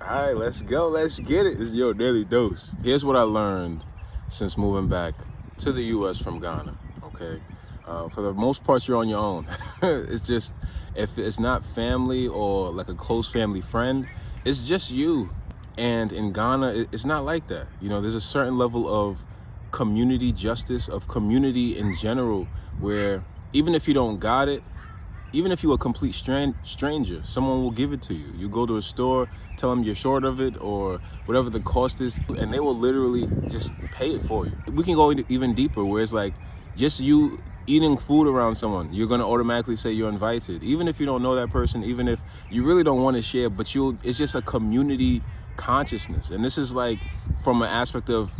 All right, let's go. Let's get it. This is your daily dose. Here's what I learned since moving back to the U.S. from Ghana. Okay, for the most part, you're on your own. It's just if it's not family or like a close family friend, it's just you. And in Ghana, it's not like that. You know, there's a certain level of community justice, of community in general, where even if you don't got it, even if you're a complete stranger, someone will give it to you. You go to a store, tell them you're short of it or whatever the cost is, and they will literally just pay it for you. We can go even deeper where it's like just you eating food around someone, you're going to automatically say you're invited. Even if you don't know that person, even if you really don't want to share, but it's just a community consciousness. And this is like from an aspect of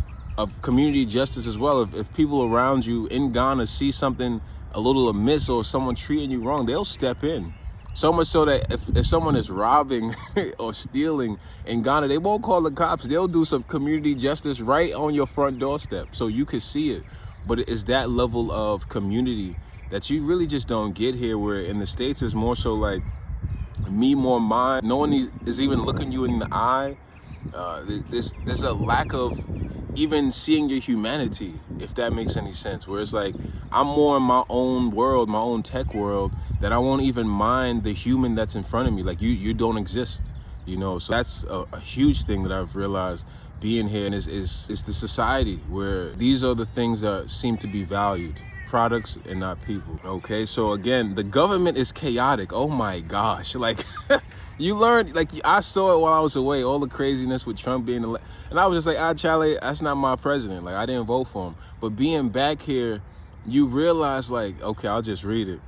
community justice as well. If people around you in Ghana see something a little amiss or someone treating you wrong, they'll step in. So much so that if someone is robbing or stealing in Ghana, they won't call the cops. They'll do some community justice right on your front doorstep so you can see it. But it's that level of community that you really just don't get here, where in the States is more so like me, more mine. No one is even looking you in the eye. There's a lack of even seeing your humanity, if that makes any sense, where it's like I'm more in my own world, my own tech world, that I won't even mind the human that's in front of me. Like you don't exist, you know. So that's a huge thing that I've realized being here, and is the society where these are the things that seem to be valued, products and not people. Okay, so again, the government is chaotic. Oh my gosh, like you learned, like I saw it while I was away, all the craziness with Trump being elected, and I was just like, Charlie, that's not my president. Like I didn't vote for him. But being back here, you realize like, okay, I'll just read it.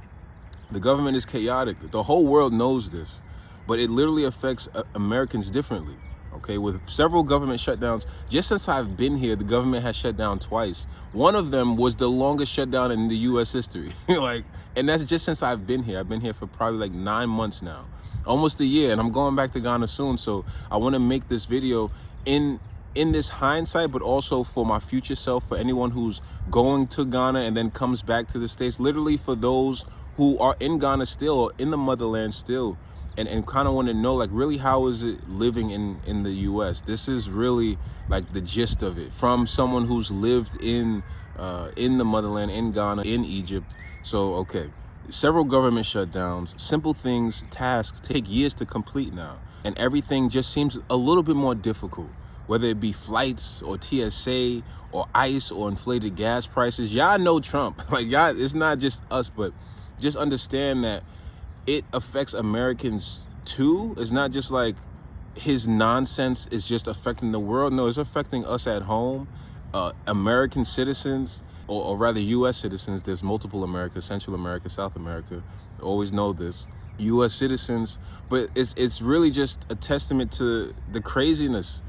The government is chaotic. The whole world knows this, but it literally affects Americans differently. Okay, with several government shutdowns. Just since I've been here, the government has shut down twice. One of them was the longest shutdown in the U.S. history. And that's just since I've been here. I've been here for probably like 9 months now, almost a year, and I'm going back to Ghana soon. So I want to make this video in this hindsight, but also for my future self, for anyone who's going to Ghana and then comes back to the States, literally for those who are in Ghana still, or in the motherland still, and kind of want to know, like, really, how is it living in the U.S.? This is really like the gist of it from someone who's lived in the motherland, in Ghana, in Egypt. So, okay, several government shutdowns, simple things, tasks take years to complete now, and everything just seems a little bit more difficult, whether it be flights or TSA or ICE or inflated gas prices. Y'all know Trump. Like, y'all, it's not just us, but just understand that it affects Americans too. It's not just like his nonsense is just affecting the world. No, it's affecting us at home, American citizens, or rather U.S. citizens. There's multiple America, Central America, South America. Always know this. U.S. citizens, but it's really just a testament to the craziness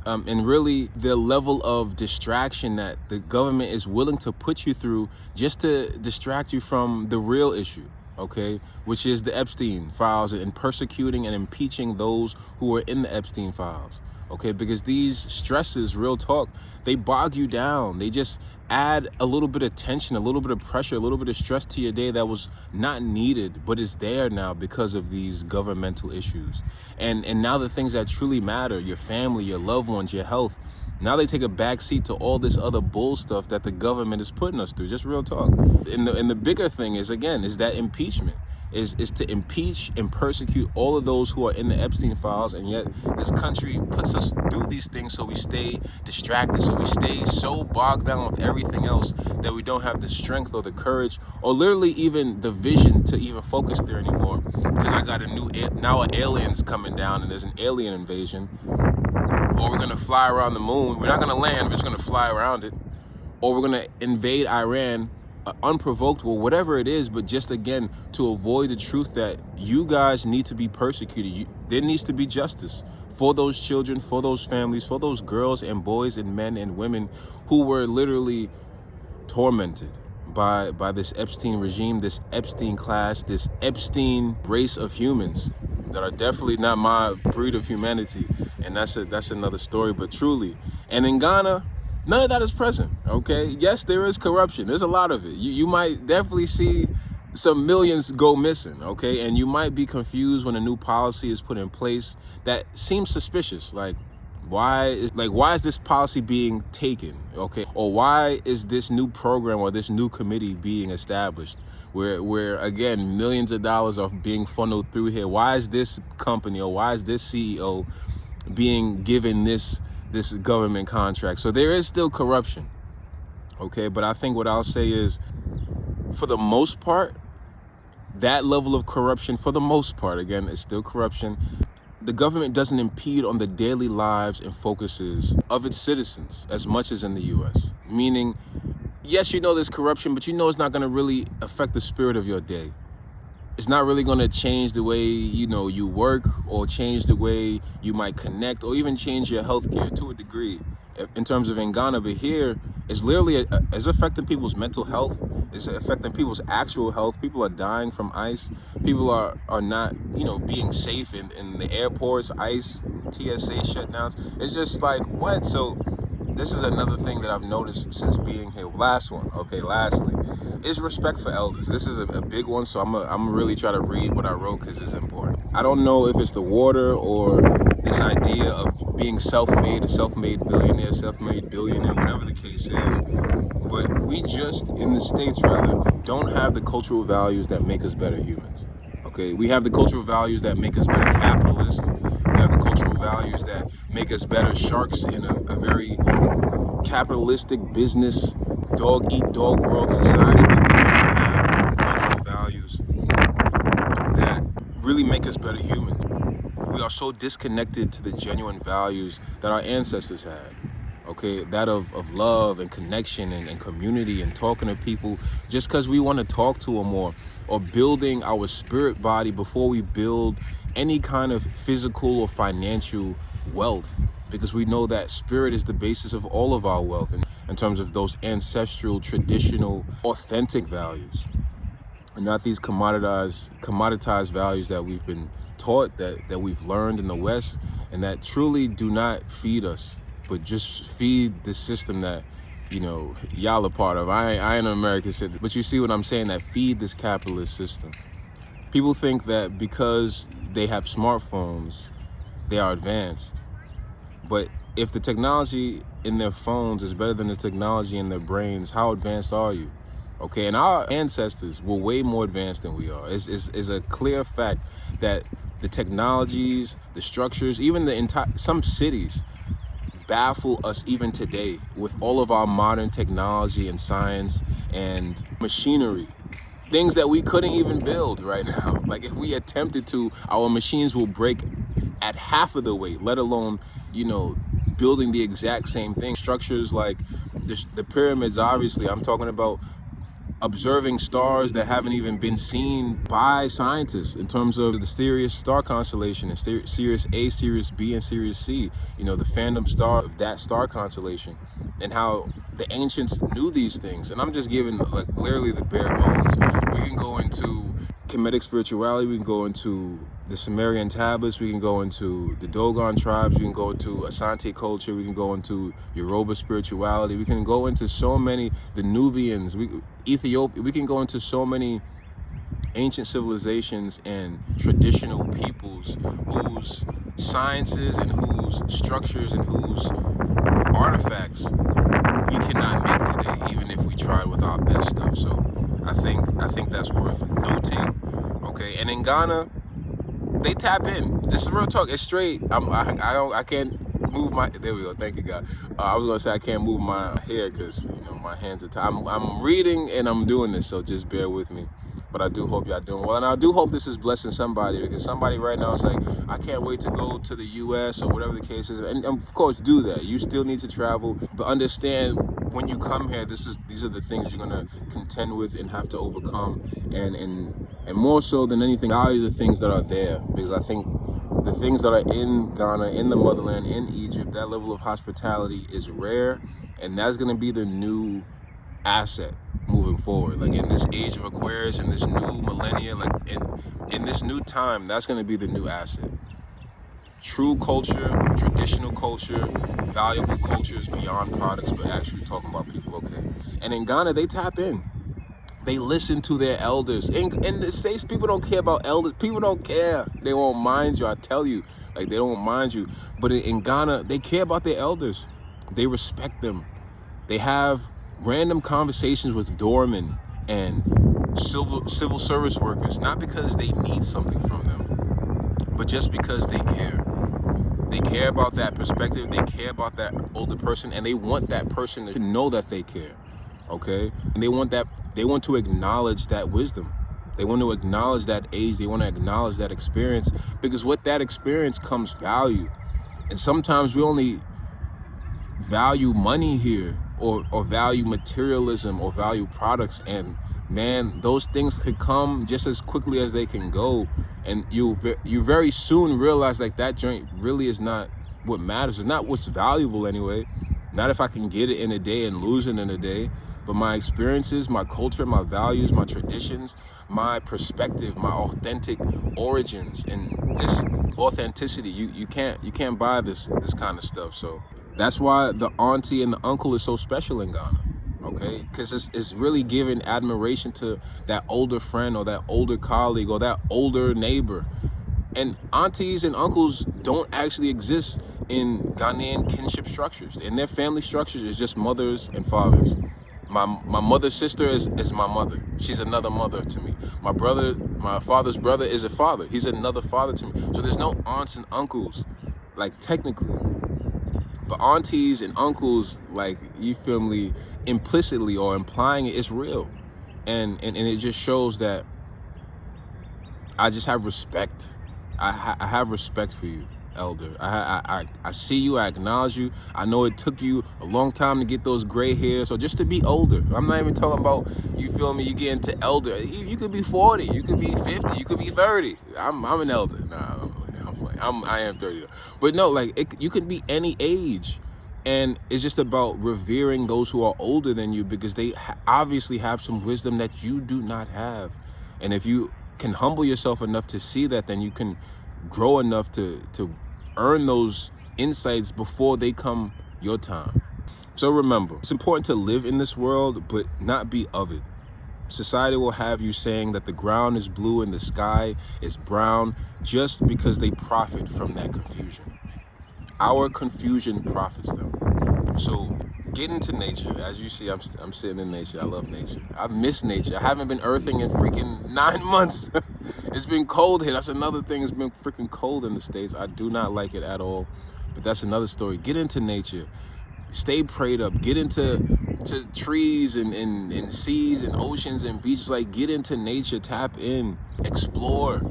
and really the level of distraction that the government is willing to put you through just to distract you from the real issue. Okay, which is the Epstein files and persecuting and impeaching those who are in the Epstein files. Okay, because these stresses, real talk, they bog you down. They just add a little bit of tension, a little bit of pressure, a little bit of stress to your day that was not needed, but is there now because of these governmental issues. And now the things that truly matter, your family, your loved ones, your health, now they take a backseat to all this other bull stuff that the government is putting us through. Just real talk. And the bigger thing is, again, is that impeachment. Is to impeach and persecute all of those who are in the Epstein files, and yet this country puts us through these things so we stay distracted, so we stay so bogged down with everything else that we don't have the strength or the courage or literally even the vision to even focus there anymore. Because I got now an alien's coming down and there's an alien invasion, or we're gonna fly around the moon. We're not gonna land, we're just gonna fly around it, or we're gonna invade Iran unprovoked, or whatever it is, but just again to avoid the truth that you guys need to be persecuted. There needs to be justice for those children, for those families, for those girls and boys and men and women who were literally tormented by this Epstein regime, this Epstein class, this Epstein race of humans that are definitely not my breed of humanity. And that's another story, but truly. And in Ghana, none of that is present, okay? Yes, there is corruption. There's a lot of it. You might definitely see some millions go missing, okay? And you might be confused when a new policy is put in place that seems suspicious. Like, why is this policy being taken, okay? Or why is this new program or this new committee being established where again, millions of dollars are being funneled through here? Why is this company or why is this CEO being given this government contract? So there is still corruption, okay? But I think what I'll say is, for the most part, that level of corruption, for the most part, again, is still corruption. The government doesn't impede on the daily lives and focuses of its citizens as much as in the US. Meaning, yes, you know there's corruption, but you know it's not going to really affect the spirit of your day. It's not really going to change the way, you work, or change the way you might connect, or even change your healthcare to a degree in terms of in Ghana. But here, it's literally it's affecting people's mental health. It's affecting people's actual health. People are dying from ICE. People are not, being safe in the airports, ICE, TSA shutdowns. It's just like, what? So this is another thing that I've noticed since being here. Lastly, is respect for elders. This is a big one, so I'm really try to read what I wrote because it's important. I don't know if it's the water or this idea of being self-made, a self-made millionaire, self-made billionaire, whatever the case is, but we just, in the States rather, don't have the cultural values that make us better humans. Okay, we have the cultural values that make us better capitalists. We have the cultural values that make us better sharks in a very capitalistic business, dog-eat-dog world society, but we don't have cultural values that really make us better humans. We are so disconnected to the genuine values that our ancestors had. Okay, that of love and connection and community and talking to people just because we want to talk to them, or building our spirit body before we build any kind of physical or financial wealth, because we know that spirit is the basis of all of our wealth in terms of those ancestral, traditional, authentic values, and not these commoditized values that we've been taught, that we've learned in the West, and that truly do not feed us, but just feed the system that, y'all are part of. I ain't an American citizen, but you see what I'm saying, that feed this capitalist system. People think that because they have smartphones, they are advanced. But if the technology in their phones is better than the technology in their brains, how advanced are you? Okay, and our ancestors were way more advanced than we are. It's a clear fact that the technologies, the structures, even some cities baffle us even today with all of our modern technology and science and machinery. Things that we couldn't even build right now. Like, if we attempted to, our machines will break at half of the weight, let alone, building the exact same thing. Structures like the pyramids, obviously, I'm talking about observing stars that haven't even been seen by scientists in terms of the Sirius star constellation and Sirius A, Sirius B, and Sirius C, the phantom star of that star constellation, and how the ancients knew these things. And I'm just giving like literally the bare bones. We can go into Kemetic spirituality, we can go into the Sumerian tablets, we can go into the Dogon tribes, we can go into Asante culture, we can go into Yoruba spirituality, we can go into so many, the Nubians, Ethiopia, we can go into so many ancient civilizations and traditional peoples whose sciences and whose structures and whose artifacts we cannot make today, even if we tried with our best stuff. So I think that's worth noting. Okay, and in Ghana, they tap in. This is real talk. It's straight. I can't move my. There we go. Thank you, God. I was gonna say I can't move my hair because my hands are tied. I'm reading and I'm doing this, so just bear with me. But I do hope y'all doing well, and I do hope this is blessing somebody, because somebody right now is like, I can't wait to go to the U.S. or whatever the case is. And of course, do that. You still need to travel, but understand when you come here, these are the things you're gonna contend with and have to overcome, and more so than anything, value the things that are there, because I think the things that are in Ghana, in the motherland, in Egypt, that level of hospitality is rare, and that's gonna be the new asset moving forward. Like, in this age of Aquarius, in this new millennia, like in this new time, that's going to be the new asset. True culture, traditional culture, valuable cultures beyond products, but actually talking about people. Okay, and in Ghana, they tap in. They listen to their elders. In the States, people don't care about elders. People don't care. They won't mind you, I tell you. Like, they don't mind you. But in Ghana, they care about their elders. They respect them. They have random conversations with doormen and civil service workers, not because they need something from them, but just because they care. They care about that perspective. They care about that older person, and they want that person to know that they care. Okay? And they want to acknowledge that wisdom. They want to acknowledge that age. They want to acknowledge that experience, because with that experience comes value. And sometimes we only value money here, or value materialism, or value products, and man, those things could come just as quickly as they can go, and you very soon realize like that joint really is not what matters. It's not what's valuable anyway. Not if I can get it in a day and lose it in a day, but my experiences, my culture, my values, my traditions, my perspective, my authentic origins, and just authenticity. You can't buy this kind of stuff. So that's why the auntie and the uncle is so special in Ghana. Okay, because it's really giving admiration to that older friend, or that older colleague, or that older neighbor. And aunties and uncles don't actually exist in Ghanaian kinship structures. In their family structures, it's just mothers and fathers. My mother's sister is my mother. She's another mother to me. My father's brother is a father. He's another father to me. So there's no aunts and uncles, like, technically. But aunties and uncles, like, you feel me, implicitly or implying it's real. And it just shows that I just have respect. I have respect for you, elder. I see you, I acknowledge you. I know it took you a long time to get those gray hairs, or just to be older. I'm not even talking about, you feel me, you get into elder. You could be 40, you could be 50, you could be 30. I'm an elder. Nah, I am 30 though. But no, like, you can be any age. And it's just about revering those who are older than you, because they obviously have some wisdom that you do not have. And if you can humble yourself enough to see that, then you can grow enough to earn those insights before they come your time. So remember, it's important to live in this world, but not be of it. Society will have you saying that the ground is blue and the sky is brown just because they profit from that confusion. Our confusion profits them. So get into nature. As you see, I'm sitting in nature. I love nature. I miss nature. I haven't been earthing in freaking 9 months. It's been cold here. That's another thing. It's been freaking cold in the States. I do not like it at all. But that's another story. Get into nature. Stay prayed up. Get into trees and seas and oceans and beaches. Like, get into nature. Tap in. Explore.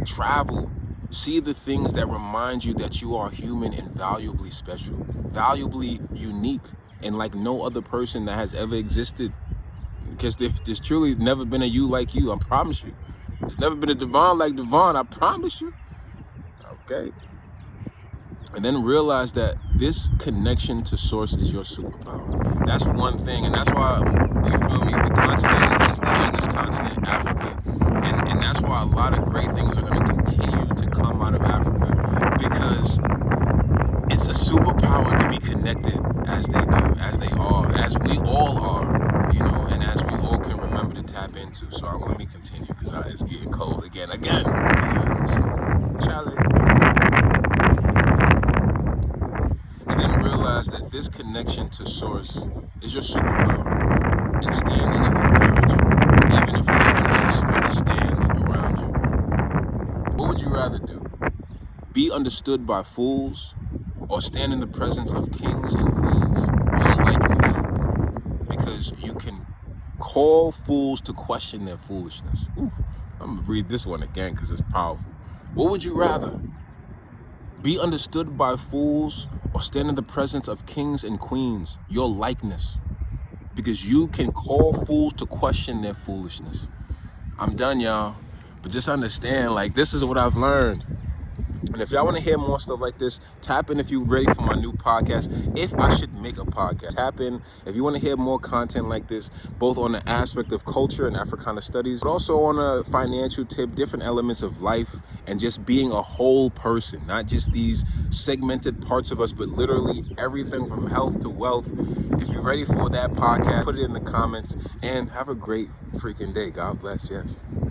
Travel. See the things that remind you that you are human and valuably special, valuably unique, and like no other person that has ever existed. Because there's truly never been a you like you, I promise you. There's never been a Devon like Devon, I promise you. Okay. And then realize that this connection to source is your superpower. That's one thing, and that's why, you feel me, the continent is the youngest continent, Africa. And that's why a lot of great things are going to continue to come out of Africa, because it's a superpower to be connected as they do, as they are, as we all are, you know, and as we all can remember to tap into. So let me continue, because it's getting cold again. Charlie. And then realize that this connection to source is your superpower, and stand in it with courage, even if no one else understands around you. What would you rather do? Be understood by fools, or stand in the presence of kings and queens, your likeness? Because you can call fools to question their foolishness. Ooh, I'm gonna read this one again because it's powerful. What would you rather? Be understood by fools, or stand in the presence of kings and queens, your likeness? Because you can call fools to question their foolishness. I'm done, y'all. But just understand, like, this is what I've learned. And if y'all want to hear more stuff like this, tap in if you're ready for my new podcast. If I should make a podcast, tap in if you want to hear more content like this, both on the aspect of culture and Africana studies, but also on a financial tip, different elements of life, and just being a whole person, not just these segmented parts of us, but literally everything from health to wealth. If you're ready for that podcast, put it in the comments, and have a great freaking day. God bless. Yes.